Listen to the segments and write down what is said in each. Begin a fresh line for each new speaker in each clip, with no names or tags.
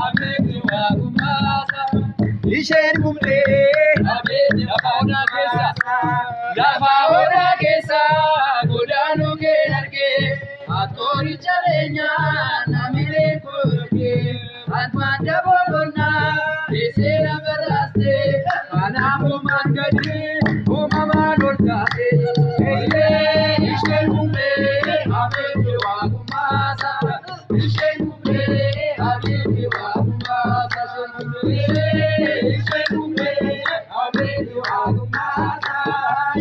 abeti wagumasa
isheen gumdee
abeti lafa ona keessa godaanu kee arge atori chalenya namile koke atma dabona esera baraste anamu mangadi umama dorkate isheen gumdee abeti wagumasa isheen gumdee abeti wagumasa isheen gumdee abeti wagumasa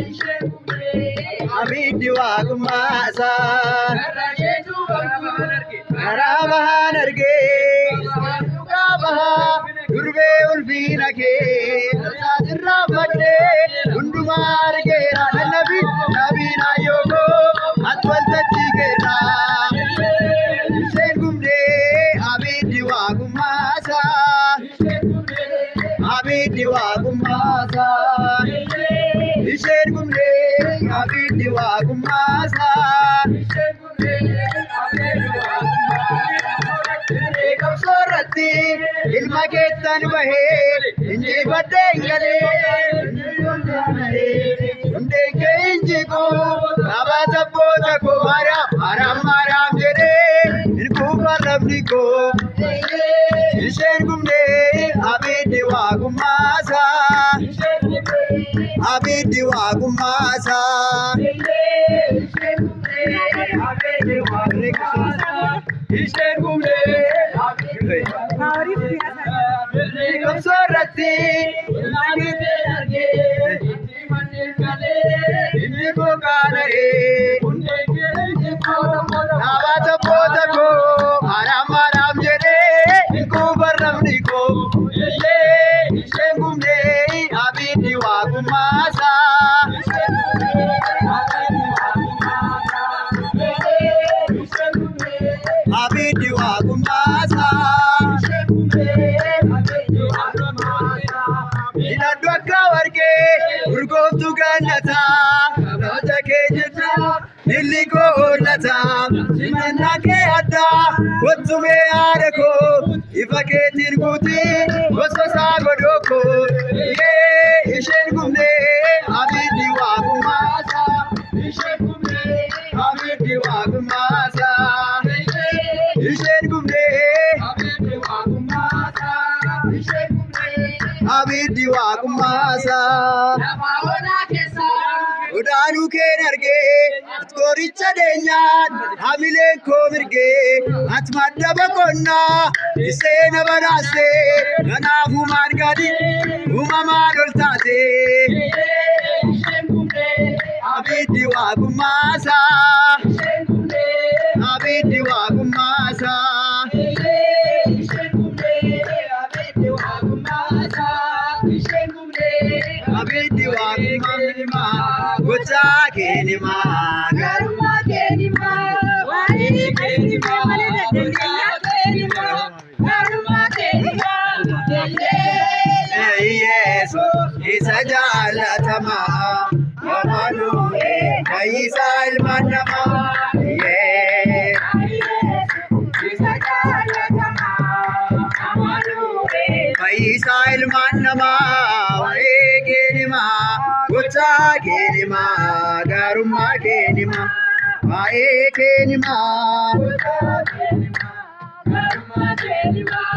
isheen gumdee
abiddi wagumasa
rajeetu banarge
arabahan argee gabaha durbee ulfiina kee sirraa badee hundumaa argeera nabi naayyooko atwaltatti keerra isheen gumdee abiddi wagumasa abiddi wagumasa isheen gumdee abiddi wagumasa sorratti ilma keettan bahee injifadhee galee hundee kee injigu qabata boota koo maram jedhee inkuufa lafni koo isheen gumdee abiddi wagumasa abiddi wagumasa
isheen gumdee
sorratti inni gogaana'ee qabata boota koo maram jedhee inkuufa lafni koo isheen gumdee abiddi wagumasa abiddi wagumasa inaddu akka warqee urgooftu gannataa kabajja kee jirtu dilli koo oolnataa simannaa kee addaa kottumee haadha koo ifa keetiin guutii gososaa godhoo koo isheen gumdee abiddi wagumasa isheen gumdee abiddi wagumasa isheen gumdee
abeti wagumasa isheen gumdee
abiddi wagumasa
lafa ona keessa
godaanuu keen argee ati qoricha deenyaan hamileen koo mirgee ati madda boqonnaa iseena badhaastee kanaafuu maan gadi uumamaan ol taatee
isheen gumdee
abiddi wagumasa
isheen gumdee
abiddi wagumasa
isheen gumdee abeti wagumasa isheen gumdee
abiddi wagumasa gochaa keenimaa
garuma kenima wani kenima gochaa kenima garuma kenima
Yesu isa jaalatamaa amanu'ee fayyisaa ilma namaa fayyisaa ilma namaa waa'ee keenimaa gochaa keenimaa gaarummaa keenimaa waa'ee keenimaa
garuma kenima